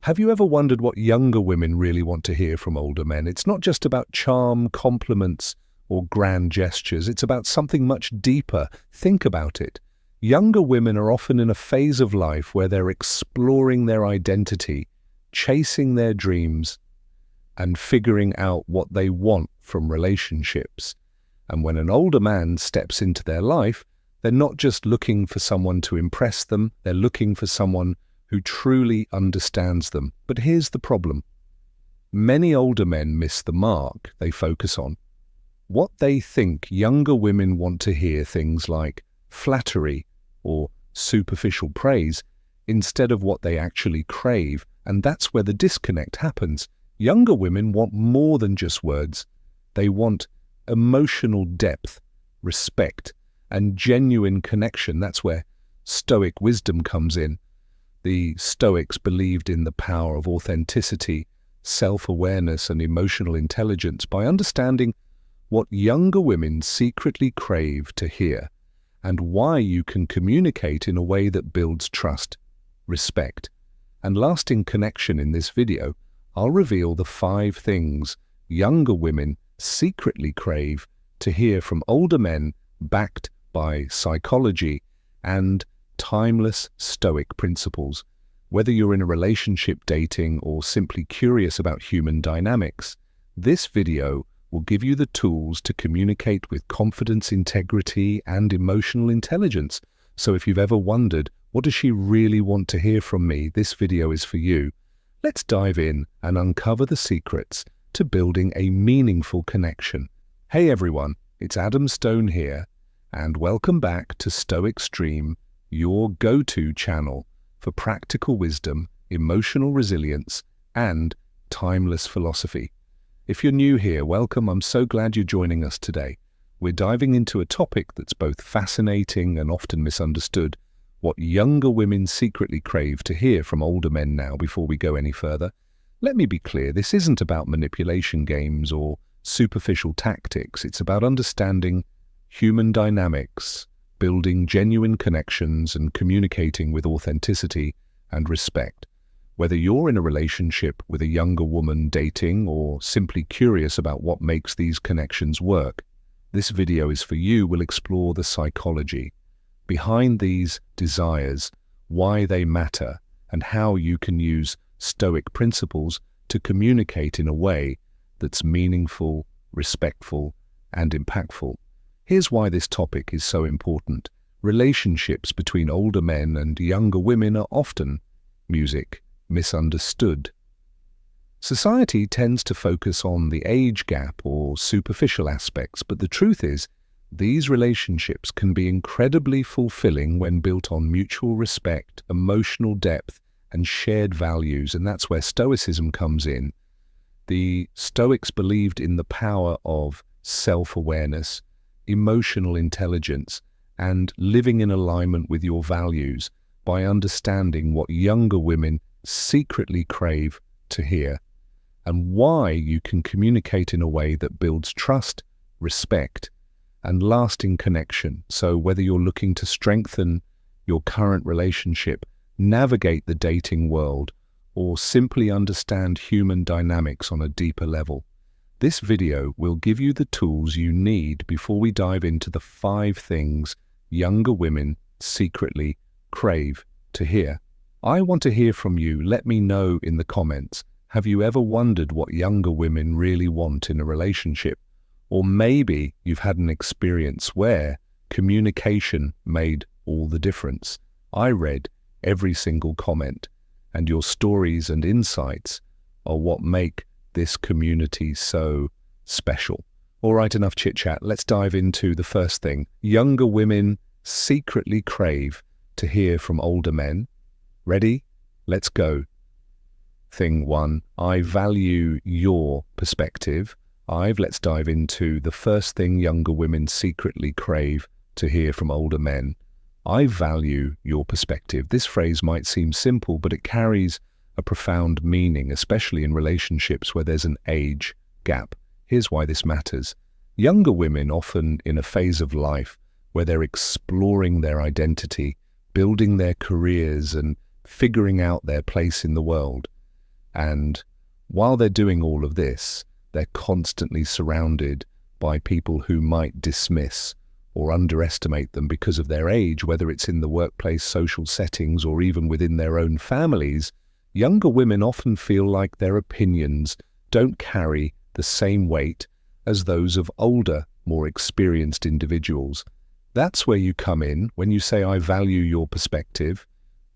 Have you ever wondered what younger women really want to hear from older men? It's not just about charm, compliments, or grand gestures. It's about something much deeper. Think about it. Younger women are often in a phase of life where they're exploring their identity, chasing their dreams, and figuring out what they want from relationships. And when an older man steps into their life, they're not just looking for someone to impress them, they're looking for someone who truly understands them. But here's the problem. Many older men miss the mark. They focus on what they think younger women want to hear, things like flattery or superficial praise, instead of what they actually crave. And that's where the disconnect happens. Younger women want more than just words. They want emotional depth, respect, and genuine connection. That's where Stoic wisdom comes in. The Stoics believed in the power of authenticity, self-awareness, and emotional intelligence by understanding what younger women secretly crave to hear and why you can communicate in a way that builds trust, respect, and lasting connection. In this video, I'll reveal the 5 things younger women secretly crave to hear from older men, backed by psychology and timeless Stoic principles. Whether you're in a relationship, dating, or simply curious about human dynamics, this video will give you the tools to communicate with confidence, integrity, and emotional intelligence. So if you've ever wondered, what does she really want to hear from me? This video is for you. Let's dive in and uncover the secrets to building a meaningful connection. Hey everyone, it's Adam Stone here, and welcome back to Stoic Stream, your go-to channel for practical wisdom, emotional resilience, and timeless philosophy. If you're new here, welcome. I'm so glad you're joining us today. We're diving into a topic that's both fascinating and often misunderstood: what younger women secretly crave to hear from older men. Now, before we go any further, let me be clear, this isn't about manipulation games or superficial tactics. It's about understanding human dynamics, building genuine connections, and communicating with authenticity and respect. Whether you're in a relationship with a younger woman, dating, or simply curious about what makes these connections work, this video is for you. We'll explore the psychology behind these desires, why they matter, and how you can use Stoic principles to communicate in a way that's meaningful, respectful, and impactful. Here's why this topic is so important. Relationships between older men and younger women are often misunderstood. Society tends to focus on the age gap or superficial aspects, but the truth is, these relationships can be incredibly fulfilling when built on mutual respect, emotional depth, and shared values. And that's where Stoicism comes in. The Stoics believed in the power of self-awareness, emotional intelligence, and living in alignment with your values by understanding what younger women secretly crave to hear and why you can communicate in a way that builds trust, respect, and lasting connection. So whether you're looking to strengthen your current relationship, navigate the dating world, or simply understand human dynamics on a deeper level, this video will give you the tools you need before we dive into the 5 things younger women secretly crave to hear. I want to hear from you. Let me know in the comments. Have you ever wondered what younger women really want in a relationship? Or maybe you've had an experience where communication made all the difference. I read every single comment, and your stories and insights are what make this community so special. All right, enough chit-chat. Let's dive into the first thing younger women secretly crave to hear from older men. Ready? Let's go. Thing 1, I value your perspective. Let's dive into the first thing younger women secretly crave to hear from older men. I value your perspective. This phrase might seem simple, but it carries a profound meaning, especially in relationships where there's an age gap. Here's why this matters. Younger women, often in a phase of life where they're exploring their identity, building their careers, and figuring out their place in the world, And while they're doing all of this, they're constantly surrounded by people who might dismiss or underestimate them because of their age, whether it's in the workplace, social settings, or even within their own families. Younger women often feel like their opinions don't carry the same weight as those of older, more experienced individuals. That's where you come in when you say, I value your perspective.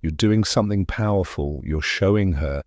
You're doing something powerful. You're showing her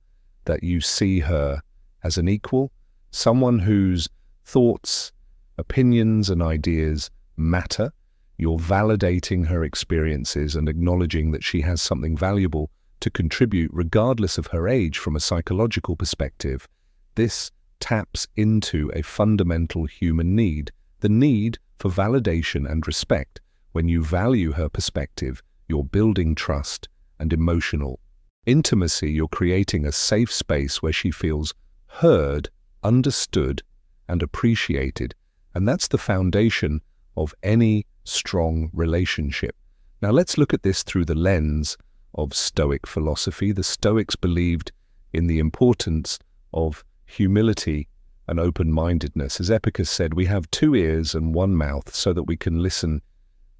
that you see her as an equal, someone whose thoughts, opinions, and ideas matter. You're validating her experiences and acknowledging that she has something valuable to contribute regardless of her age from a psychological perspective. This taps into a fundamental human need, the need for validation and respect. When you value her perspective, you're building trust and emotional intimacy. You're creating a safe space where she feels heard, understood, and appreciated. And that's the foundation of any strong relationship. Now let's look at this through the lens of Stoic philosophy. The Stoics believed in the importance of humility and open-mindedness. As Epicurus said, we have 2 ears and 1 mouth so that we can listen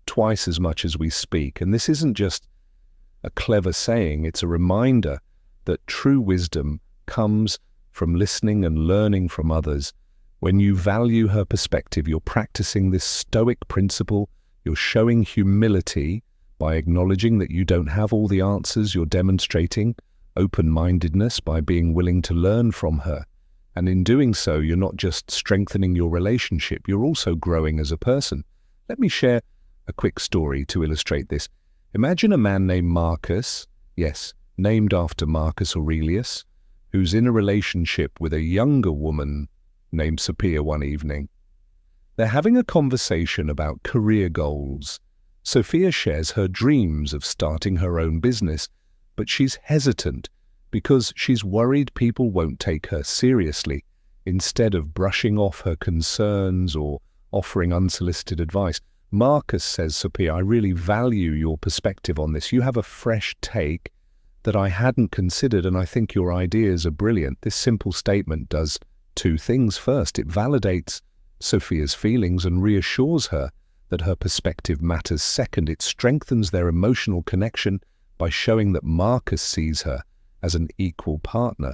twice as much as we speak. And this isn't just a clever saying, it's a reminder that true wisdom comes from listening and learning from others. When you value her perspective, you're practicing this Stoic principle. You're showing humility by acknowledging that you don't have all the answers. You're demonstrating open-mindedness by being willing to learn from her. And in doing so, you're not just strengthening your relationship, you're also growing as a person. Let me share a quick story to illustrate this. Imagine a man named Marcus, yes, named after Marcus Aurelius, who's in a relationship with a younger woman named Sophia one evening. They're having a conversation about career goals. Sophia shares her dreams of starting her own business, but she's hesitant because she's worried people won't take her seriously. Instead of brushing off her concerns or offering unsolicited advice, Marcus says, Sophia, I really value your perspective on this. You have a fresh take that I hadn't considered, and I think your ideas are brilliant. This simple statement does 2 things. First, it validates Sophia's feelings and reassures her that her perspective matters. Second, it strengthens their emotional connection by showing that Marcus sees her as an equal partner.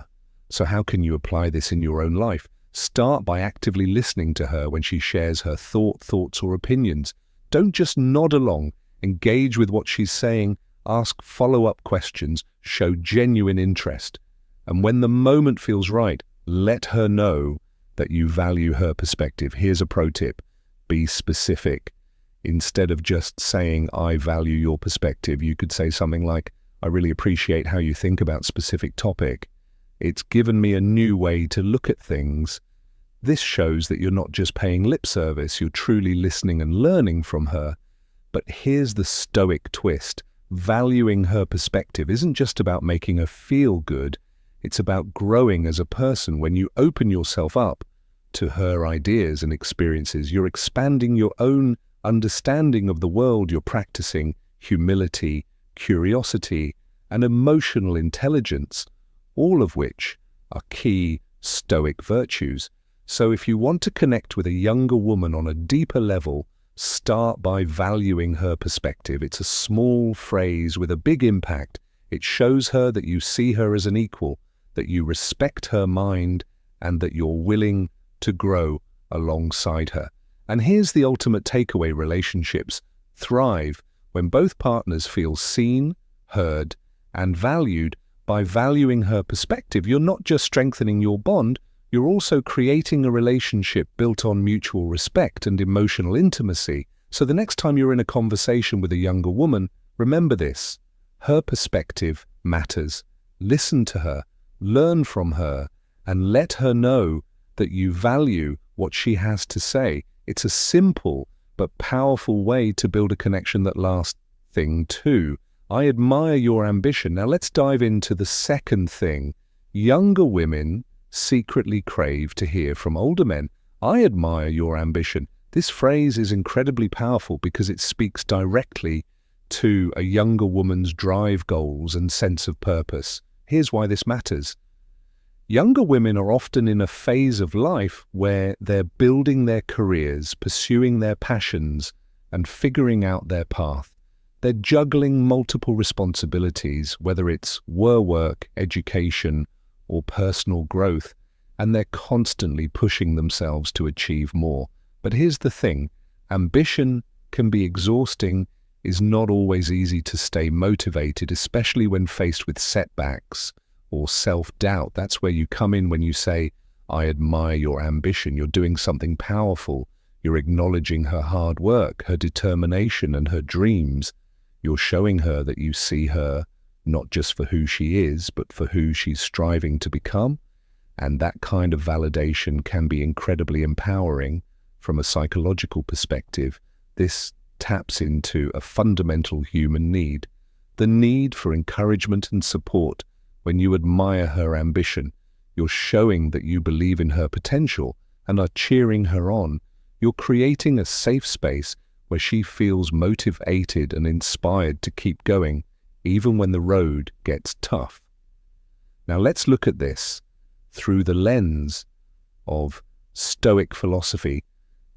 So how can you apply this in your own life? Start by actively listening to her when she shares her thoughts or opinions. Don't just nod along. Engage with what she's saying. Ask follow-up questions. Show genuine interest. And when the moment feels right, let her know that you value her perspective. Here's a pro tip. Be specific. Instead of just saying, I value your perspective, you could say something like, I really appreciate how you think about specific topic. It's given me a new way to look at things. This shows that you're not just paying lip service, you're truly listening and learning from her. But here's the Stoic twist. Valuing her perspective isn't just about making her feel good, it's about growing as a person. When you open yourself up to her ideas and experiences, you're expanding your own understanding of the world. You're practicing humility, curiosity, and emotional intelligence, all of which are key Stoic virtues. So if you want to connect with a younger woman on a deeper level, start by valuing her perspective. It's a small phrase with a big impact. It shows her that you see her as an equal, that you respect her mind, and that you're willing to grow alongside her. And here's the ultimate takeaway. Relationships thrive when both partners feel seen, heard, and valued. By valuing her perspective, you're not just strengthening your bond, you're also creating a relationship built on mutual respect and emotional intimacy. So the next time you're in a conversation with a younger woman, remember this. Her perspective matters. Listen to her, learn from her, and let her know that you value what she has to say. It's a simple but powerful way to build a connection that lasts. Thing 2. I admire your ambition. Now let's dive into the second thing. Younger women secretly crave to hear from older men. I admire your ambition. This phrase is incredibly powerful because it speaks directly to a younger woman's drive, goals, and sense of purpose. Here's why this matters. Younger women are often in a phase of life where they're building their careers, pursuing their passions, and figuring out their path. They're juggling multiple responsibilities, whether it's work, education, or personal growth, and they're constantly pushing themselves to achieve more. But here's the thing, ambition can be exhausting, is not always easy to stay motivated, especially when faced with setbacks or self-doubt. That's where you come in when you say, I admire your ambition. You're doing something powerful. You're acknowledging her hard work, her determination, and her dreams. You're showing her that you see her not just for who she is, but for who she's striving to become. And that kind of validation can be incredibly empowering from a psychological perspective. This taps into a fundamental human need, the need for encouragement and support. When you admire her ambition, you're showing that you believe in her potential and are cheering her on. You're creating a safe space where she feels motivated and inspired to keep going, even when the road gets tough. Now let's look at this through the lens of Stoic philosophy.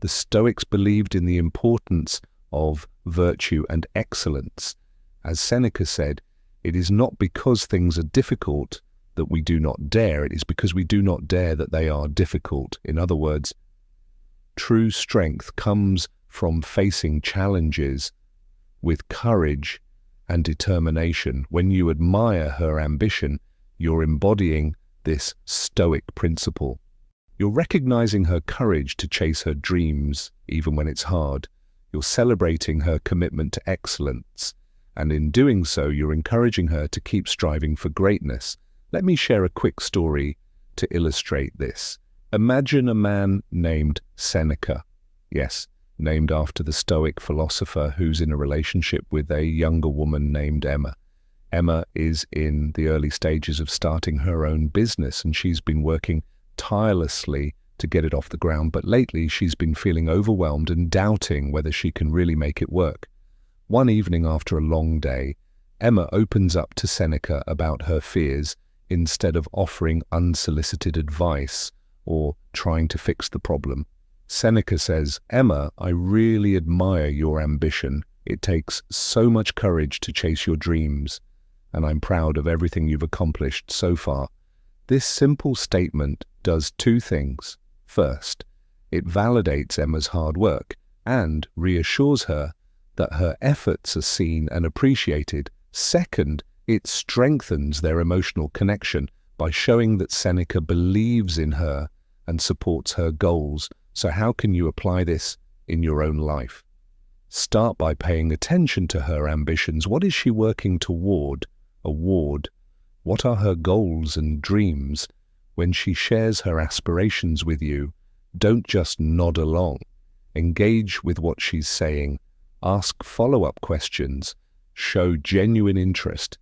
The Stoics believed in the importance of virtue and excellence. As Seneca said, it is not because things are difficult that we do not dare, it is because we do not dare that they are difficult. In other words, true strength comes from facing challenges with courage and determination. When you admire her ambition, you're embodying this Stoic principle. You're recognizing her courage to chase her dreams, even when it's hard. You're celebrating her commitment to excellence, and in doing so, you're encouraging her to keep striving for greatness. Let me share a quick story to illustrate this. Imagine a man named Seneca. Yes, named after the Stoic philosopher, who's in a relationship with a younger woman named Emma. Emma is in the early stages of starting her own business, and she's been working tirelessly to get it off the ground, but lately she's been feeling overwhelmed and doubting whether she can really make it work. One evening after a long day, Emma opens up to Seneca about her fears instead of offering unsolicited advice or trying to fix the problem. Seneca says, Emma, I really admire your ambition. It takes so much courage to chase your dreams, and I'm proud of everything you've accomplished so far. This simple statement does two things. First, it validates Emma's hard work and reassures her that her efforts are seen and appreciated. Second, it strengthens their emotional connection by showing that Seneca believes in her and supports her goals. So how can you apply this in your own life? Start by paying attention to her ambitions. What is she working toward? What are her goals and dreams? When she shares her aspirations with you, don't just nod along. Engage with what she's saying. Ask follow-up questions. Show genuine interest.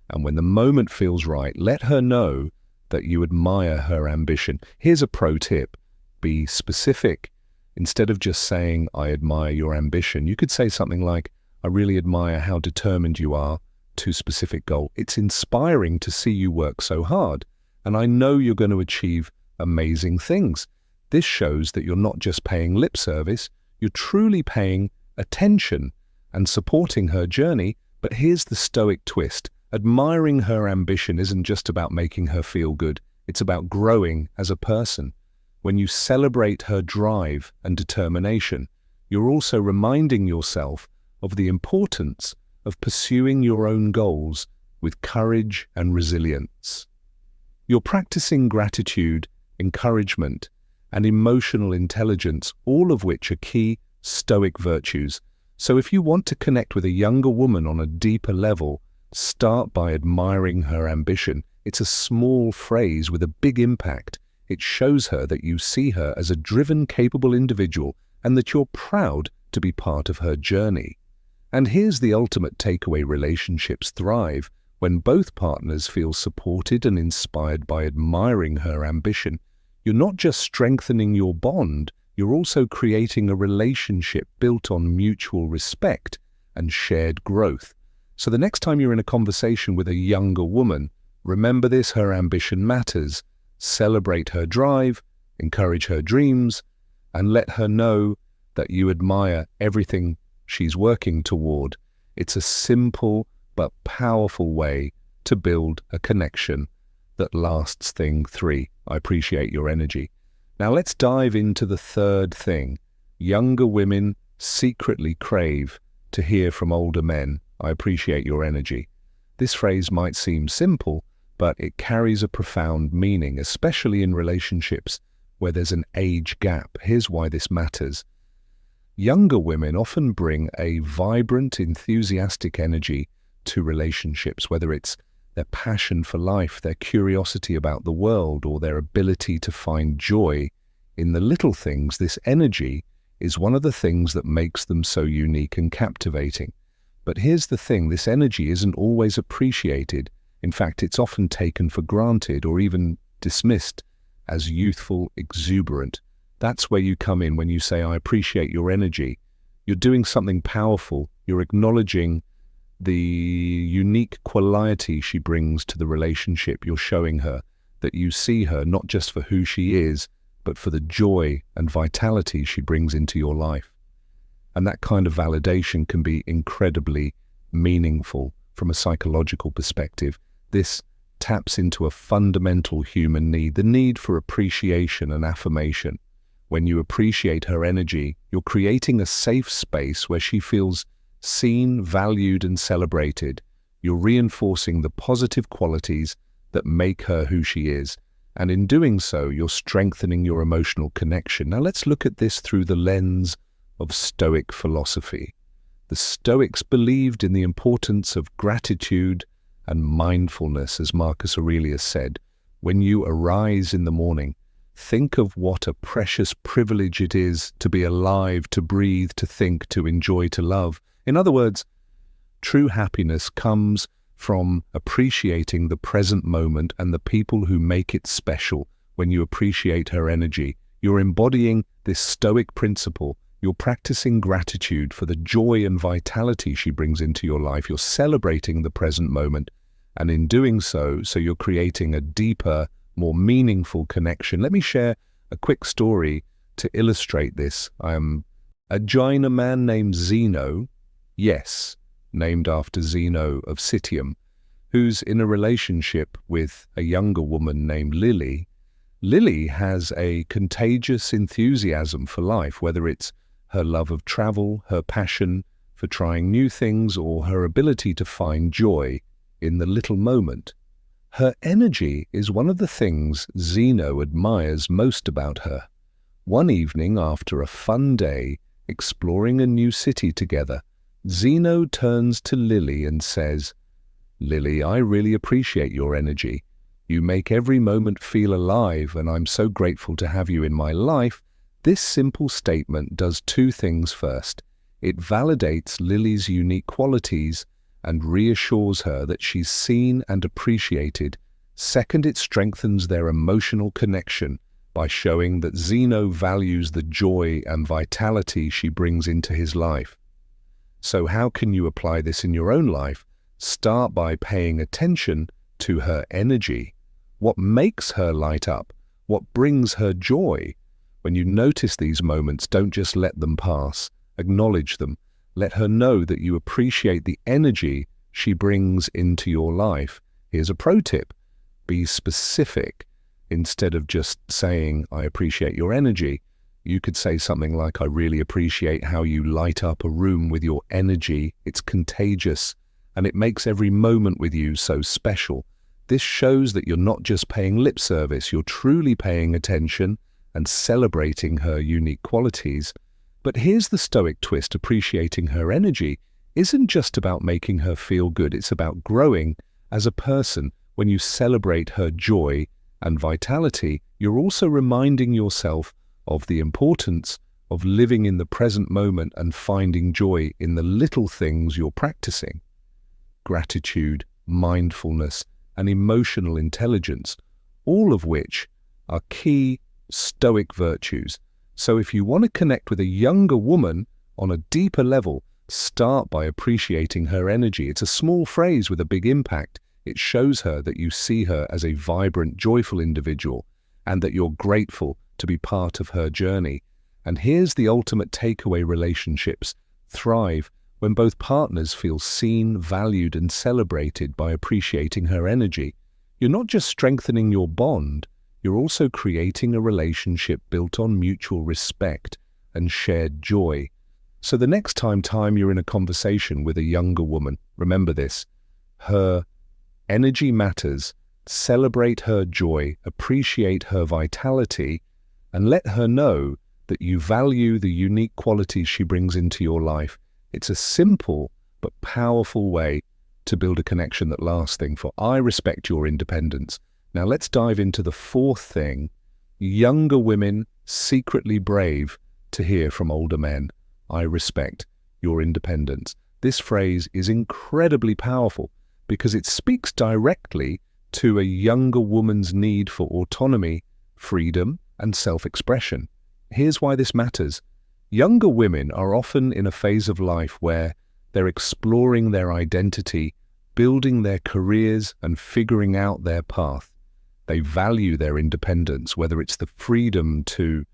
And when the moment feels right, let her know that you admire her ambition. Here's a pro tip. Be specific. Instead of just saying, I admire your ambition, you could say something like, I really admire how determined you are to a specific goal. It's inspiring to see you work so hard, and I know you're going to achieve amazing things. This shows that you're not just paying lip service, you're truly paying attention and supporting her journey. But here's the Stoic twist. Admiring her ambition isn't just about making her feel good. It's about growing as a person. When you celebrate her drive and determination, you're also reminding yourself of the importance of pursuing your own goals with courage and resilience. You're practicing gratitude, encouragement, and emotional intelligence, all of which are key Stoic virtues. So if you want to connect with a younger woman on a deeper level, start by admiring her ambition. It's a small phrase with a big impact. It shows her that you see her as a driven, capable individual and that you're proud to be part of her journey. And here's the ultimate takeaway: relationships thrive when both partners feel supported and inspired by admiring her ambition. You're not just strengthening your bond, you're also creating a relationship built on mutual respect and shared growth. So the next time you're in a conversation with a younger woman, remember this: her ambition matters, Celebrate her drive, encourage her dreams, and let her know that you admire everything she's working toward. It's a simple but powerful way to build a connection that lasts. Thing 3, I appreciate your energy. Now let's dive into the third thing. Younger women secretly crave to hear from older men. I appreciate your energy. This phrase might seem simple, but it carries a profound meaning, especially in relationships where there's an age gap. Here's why this matters. Younger women often bring a vibrant, enthusiastic energy to relationships, whether it's their passion for life, their curiosity about the world, or their ability to find joy in the little things. This energy is one of the things that makes them so unique and captivating. But here's the thing, this energy isn't always appreciated. In fact, it's often taken for granted or even dismissed as youthful, exuberant. That's where you come in when you say, I appreciate your energy. You're doing something powerful. You're acknowledging the unique quality she brings to the relationship. You're showing her that you see her not just for who she is, but for the joy and vitality she brings into your life. And that kind of validation can be incredibly meaningful from a psychological perspective. This taps into a fundamental human need, the need for appreciation and affirmation. When you appreciate her energy, you're creating a safe space where she feels seen, valued, and celebrated. You're reinforcing the positive qualities that make her who she is. And in doing so, you're strengthening your emotional connection. Now let's look at this through the lens of Stoic philosophy. The Stoics believed in the importance of gratitude and mindfulness, as Marcus Aurelius said. When you arise in the morning, think of what a precious privilege it is to be alive, to breathe, to think, to enjoy, to love. In other words, true happiness comes from appreciating the present moment and the people who make it special. When you appreciate her energy, you're embodying this Stoic principle. You're practicing gratitude for the joy and vitality she brings into your life. You're celebrating the present moment, and in doing so, you're creating a deeper, more meaningful connection. Let me share a quick story to illustrate this. A man named Zeno, yes, named after Zeno of Citium, who's in a relationship with a younger woman named Lily. Lily has a contagious enthusiasm for life, whether it's her love of travel, her passion for trying new things, or her ability to find joy in the little moment. Her energy is one of the things Zeno admires most about her. One evening, after a fun day exploring a new city together, Zeno turns to Lily and says, "Lily, I really appreciate your energy. You make every moment feel alive, and I'm so grateful to have you in my life." This simple statement does two things. First, it validates Lily's unique qualities and reassures her that she's seen and appreciated. Second, it strengthens their emotional connection by showing that Zeno values the joy and vitality she brings into his life. So how can you apply this in your own life? Start by paying attention to her energy. What makes her light up? What brings her joy? When you notice these moments, don't just let them pass. Acknowledge them. Let her know that you appreciate the energy she brings into your life. Here's a pro tip. Be specific. Instead of just saying, "I appreciate your energy," you could say something like, "I really appreciate how you light up a room with your energy. It's contagious, and it makes every moment with you so special." This shows that you're not just paying lip service, you're truly paying attention and celebrating her unique qualities. But here's the Stoic twist. Appreciating her energy isn't just about making her feel good, it's about growing as a person. When you celebrate her joy and vitality, you're also reminding yourself of the importance of living in the present moment and finding joy in the little things you're practicing. Gratitude, mindfulness, and emotional intelligence, all of which are key Stoic virtues. So if you want to connect with a younger woman on a deeper level, start by appreciating her energy. It's a small phrase with a big impact. It shows her that you see her as a vibrant, joyful individual, and that you're grateful to be part of her journey. And here's the ultimate takeaway: relationships thrive when both partners feel seen, valued, and celebrated by appreciating her energy. You're not just strengthening your bond, you're also creating a relationship built on mutual respect and shared joy. So the next time you're in a conversation with a younger woman, remember this: her energy matters. Celebrate her joy, appreciate her vitality, and let her know that you value the unique qualities she brings into your life. It's a simple but powerful way to build a connection that lasts. For I respect your independence. Now let's dive into the fourth thing. Younger women secretly brave to hear from older men. I respect your independence. This phrase is incredibly powerful because it speaks directly to a younger woman's need for autonomy, freedom, and self-expression. Here's why this matters. Younger women are often in a phase of life where they're exploring their identity, building their careers, and figuring out their path. They value their independence, whether it's the freedom to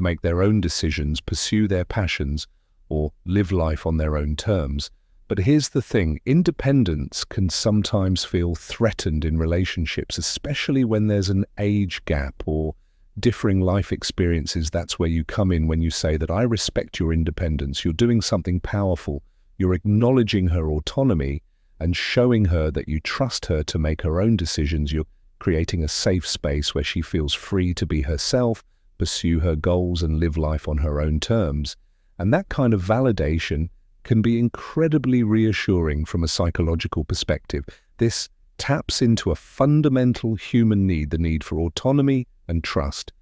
make their own decisions, pursue their passions, or live life on their own terms. But here's the thing: independence can sometimes feel threatened in relationships, especially when there's an age gap or differing life experiences. That's where you come in when you say that I respect your independence. You're doing something powerful. You're acknowledging her autonomy and showing her that you trust her to make her own decisions. You're creating a safe space where she feels free to be herself, pursue her goals, and live life on her own terms. And that kind of validation can be incredibly reassuring from a psychological perspective. This taps into a fundamental human need, the need for autonomy and trust.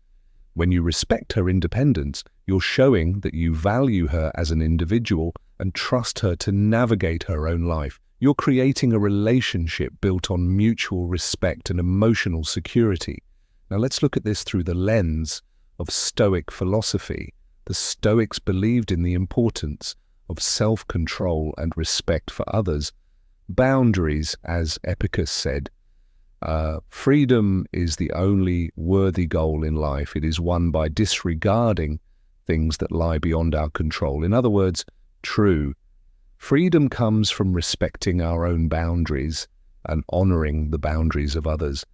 When you respect her independence, you're showing that you value her as an individual and trust her to navigate her own life. You're creating a relationship built on mutual respect and emotional security. Now let's look at this through the lens of Stoic philosophy. The Stoics believed in the importance of self-control and respect for others. Boundaries, as Epicurus said, freedom is the only worthy goal in life. It is won by disregarding things that lie beyond our control. In other words, true freedom comes from respecting our own boundaries and honoring the boundaries of others.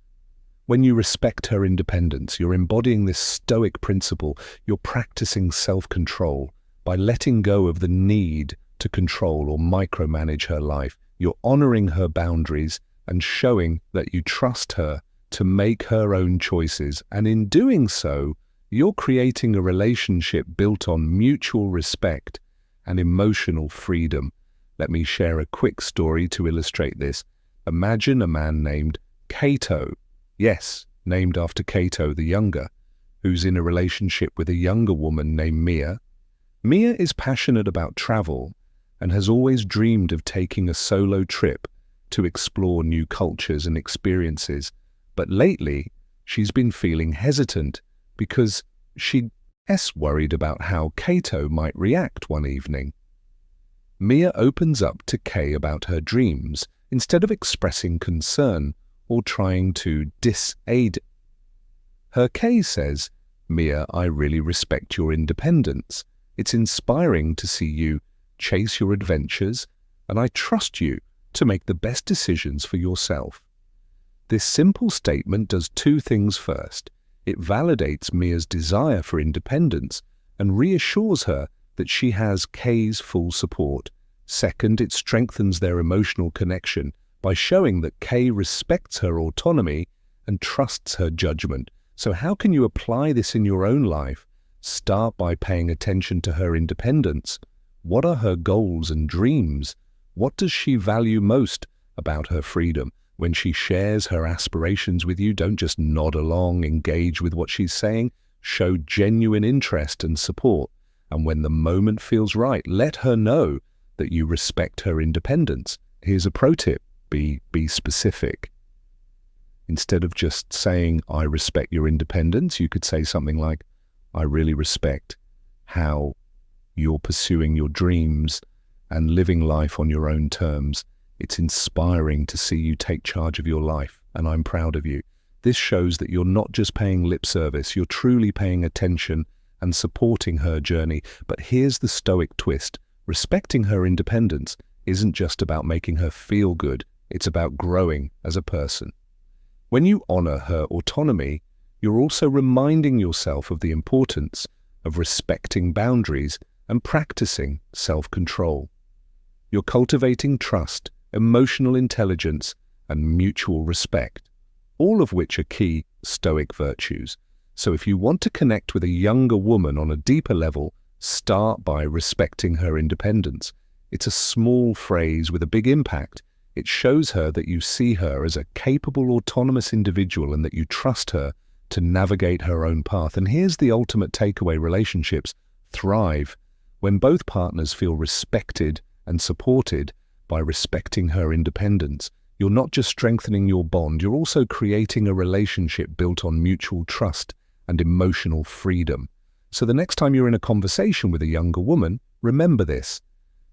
When you respect her independence, you're embodying this Stoic principle. You're practicing self-control by letting go of the need to control or micromanage her life. You're honoring her boundaries and showing that you trust her to make her own choices. And in doing so, you're creating a relationship built on mutual respect and emotional freedom. Let me share a quick story to illustrate this. Imagine a man named Cato. Yes, named after Cato the Younger, who's in a relationship with a younger woman named Mia. Mia is passionate about travel and has always dreamed of taking a solo trip to explore new cultures and experiences. But lately, she's been feeling hesitant because she's worried about how Cato might react one evening. Mia opens up to Kay about her dreams instead of expressing concern or trying to dissuade her. Kay says, "Mia, I really respect your independence. It's inspiring to see you chase your adventures, and I trust you to make the best decisions for yourself." This simple statement does two things. First, it validates Mia's desire for independence and reassures her that she has Kay's full support. Second, it strengthens their emotional connection by showing that Kay respects her autonomy and trusts her judgment. So how can you apply this in your own life? Start by paying attention to her independence. What are her goals and dreams? What does she value most about her freedom? When she shares her aspirations with you, don't just nod along, engage with what she's saying. Show genuine interest and support. And when the moment feels right, let her know that you respect her independence. Here's a pro tip: be specific. Instead of just saying, "I respect your independence," you could say something like, "I really respect how you're pursuing your dreams and living life on your own terms. It's inspiring to see you take charge of your life, and I'm proud of you." This shows that you're not just paying lip service, you're truly paying attention and supporting her journey. But here's the Stoic twist. Respecting her independence isn't just about making her feel good, it's about growing as a person. When you honor her autonomy, you're also reminding yourself of the importance of respecting boundaries and practicing self-control. You're cultivating trust, emotional intelligence, and mutual respect, all of which are key Stoic virtues. So if you want to connect with a younger woman on a deeper level, start by respecting her independence. It's a small phrase with a big impact. It shows her that you see her as a capable, autonomous individual and that you trust her to navigate her own path. And here's the ultimate takeaway: relationships thrive when both partners feel respected and supported. By respecting her independence, you're not just strengthening your bond, you're also creating a relationship built on mutual trust and emotional freedom. So the next time you're in a conversation with a younger woman, remember this.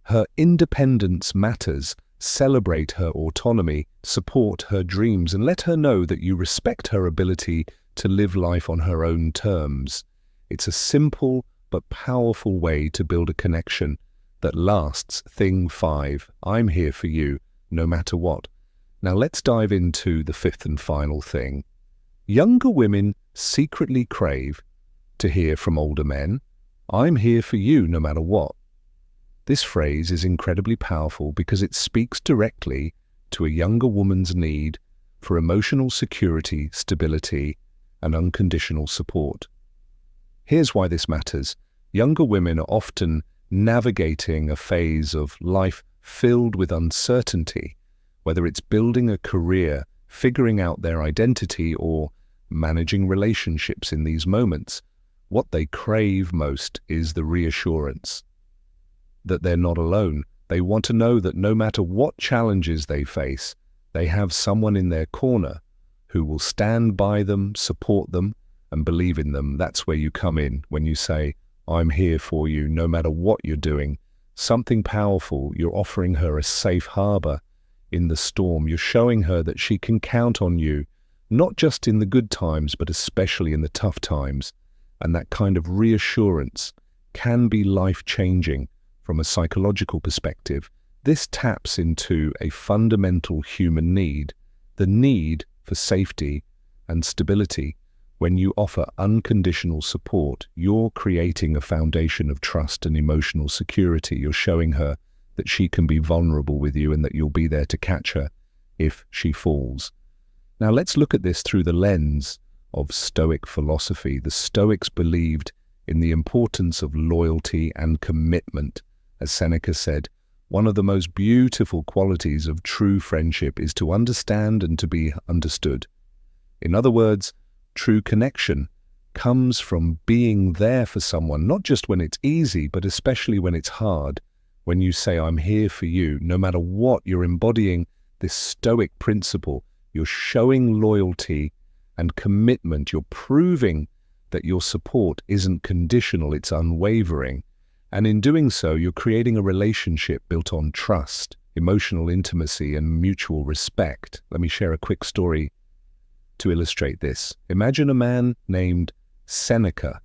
Her independence matters. Celebrate her autonomy, support her dreams, and let her know that you respect her ability to live life on her own terms. It's a simple but powerful way to build a connection that lasts. Thing 5, I'm here for you, no matter what. Now let's dive into the fifth and final thing. Younger women secretly crave to hear from older men, I'm here for you, no matter what. This phrase is incredibly powerful because it speaks directly to a younger woman's need for emotional security, stability, and unconditional support. Here's why this matters. Younger women are often navigating a phase of life filled with uncertainty, whether it's building a career, figuring out their identity, or managing relationships. In these moments, what they crave most is the reassurance that they're not alone. They want to know that no matter what challenges they face, they have someone in their corner who will stand by them, support them, and believe in them. That's where you come in when you say, I'm here for you, no matter what you're doing. Something powerful. You're offering her a safe harbor in the storm. You're showing her that she can count on you, not just in the good times, but especially in the tough times. And that kind of reassurance can be life-changing from a psychological perspective. This taps into a fundamental human need, the need for safety and stability. When you offer unconditional support, you're creating a foundation of trust and emotional security. You're showing her that she can be vulnerable with you and that you'll be there to catch her if she falls. Now let's look at this through the lens of Stoic philosophy. The Stoics believed in the importance of loyalty and commitment. As Seneca said, one of the most beautiful qualities of true friendship is to understand and to be understood. In other words, true connection comes from being there for someone, not just when it's easy, but especially when it's hard. When you say, I'm here for you, no matter what, you're embodying this Stoic principle. You're showing loyalty and commitment. You're proving that your support isn't conditional, it's unwavering. And in doing so, you're creating a relationship built on trust, emotional intimacy, and mutual respect. Let me share a quick story to illustrate this. Imagine a man named Seneca,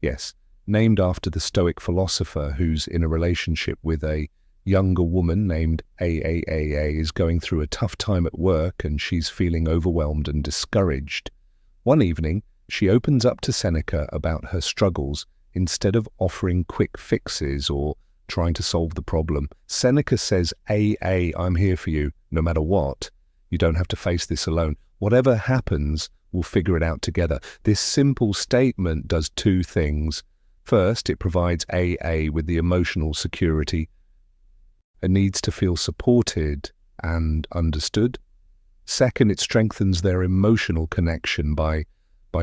yes, named after the Stoic philosopher, who's in a relationship with a younger woman named AAAA, is going through a tough time at work and she's feeling overwhelmed and discouraged. One evening, she opens up to Seneca about her struggles instead of offering quick fixes or trying to solve the problem. Seneca says, AA, I'm here for you, no matter what. You don't have to face this alone. Whatever happens, we'll figure it out together. This simple statement does two things. First, it provides AA with the emotional security it needs to feel supported and understood. Second, it strengthens their emotional connection by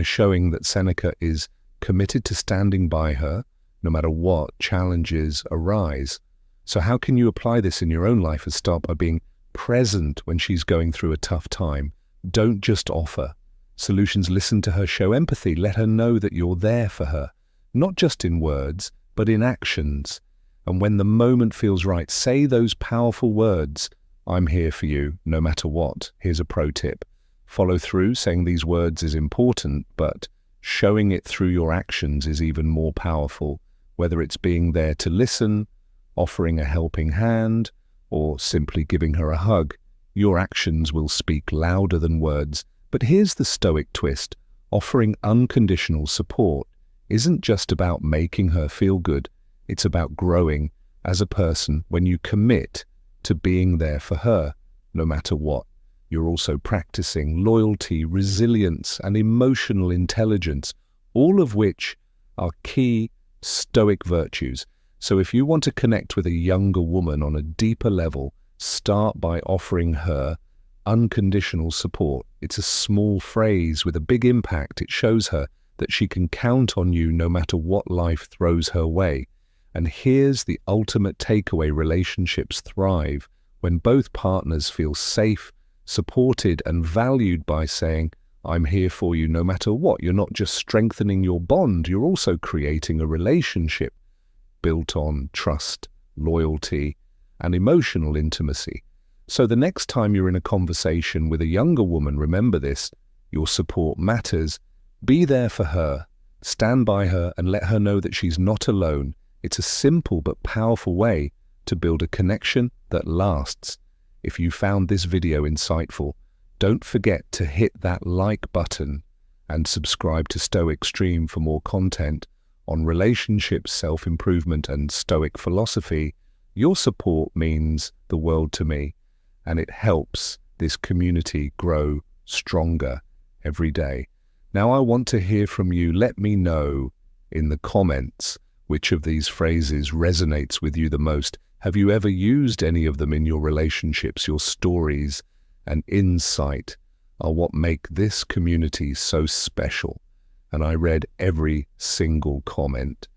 showing that Seneca is committed to standing by her no matter what challenges arise. So how can you apply this in your own life? Start by being present when she's going through a tough time. Don't just offer solutions. Listen to her, show empathy, let her know that you're there for her, not just in words, but in actions. And when the moment feels right, say those powerful words, I'm here for you, no matter what. Here's a pro tip. Follow through, saying these words is important, but showing it through your actions is even more powerful, whether it's being there to listen, offering a helping hand, or simply giving her a hug. Your actions will speak louder than words. But here's the Stoic twist. Offering unconditional support isn't just about making her feel good. It's about growing as a person. When you commit to being there for her, no matter what, you're also practicing loyalty, resilience, and emotional intelligence, all of which are key Stoic virtues. So if you want to connect with a younger woman on a deeper level, start by offering her unconditional support. It's a small phrase with a big impact. It shows her that she can count on you no matter what life throws her way. And here's the ultimate takeaway: relationships thrive when both partners feel safe, supported, and valued by saying, I'm here for you no matter what. You're not just strengthening your bond, you're also creating a relationship built on trust, loyalty, and emotional intimacy. So the next time you're in a conversation with a younger woman, remember this: your support matters. Be there for her, stand by her, and let her know that she's not alone. It's a simple but powerful way to build a connection that lasts. If you found this video insightful, don't forget to hit that like button and subscribe to Stoic Stream for more content on relationships, self-improvement, and Stoic philosophy. Your support means the world to me, and it helps this community grow stronger every day. Now I want to hear from you. Let me know in the comments which of these phrases resonates with you the most. Have you ever used any of them in your relationships? Your stories and insight are what make this community so special. And I read every single comment.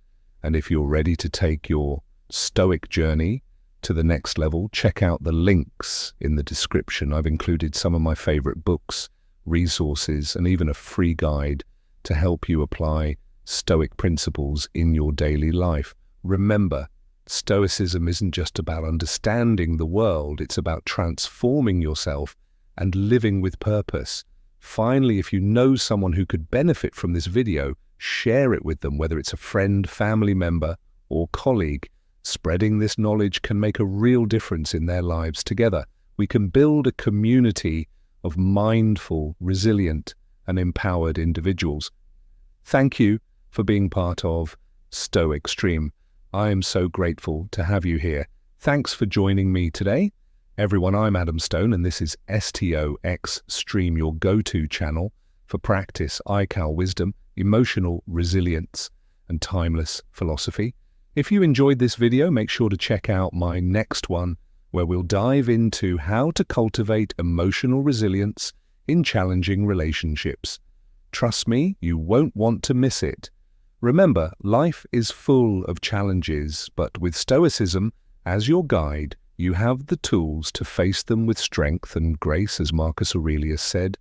And if you're ready to take your Stoic journey to the next level, check out the links in the description. I've included some of my favorite books, resources, and even a free guide to help you apply Stoic principles in your daily life. Remember, Stoicism isn't just about understanding the world, it's about transforming yourself and living with purpose. Finally, if you know someone who could benefit from this video, share it with them, whether it's a friend, family member, or colleague. Spreading this knowledge can make a real difference in their lives. Together, we can build a community of mindful, resilient, and empowered individuals. Thank you for being part of Stoic Stream. I am so grateful to have you here. Thanks for joining me today. Everyone, I'm Adam Stone, and this is STOX Stream, your go-to channel for practice, iCal wisdom, emotional resilience, and timeless philosophy. If you enjoyed this video, make sure to check out my next one, where we'll dive into how to cultivate emotional resilience in challenging relationships. Trust me, you won't want to miss it. Remember, life is full of challenges, but with Stoicism as your guide, you have the tools to face them with strength and grace. As Marcus Aurelius said,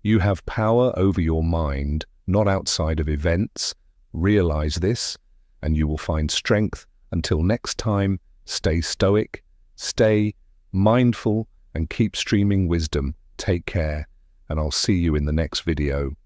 you have power over your mind, not outside of events. Realize this, and you will find strength. Until next time, stay stoic, stay mindful, and keep streaming wisdom. Take care, and I'll see you in the next video.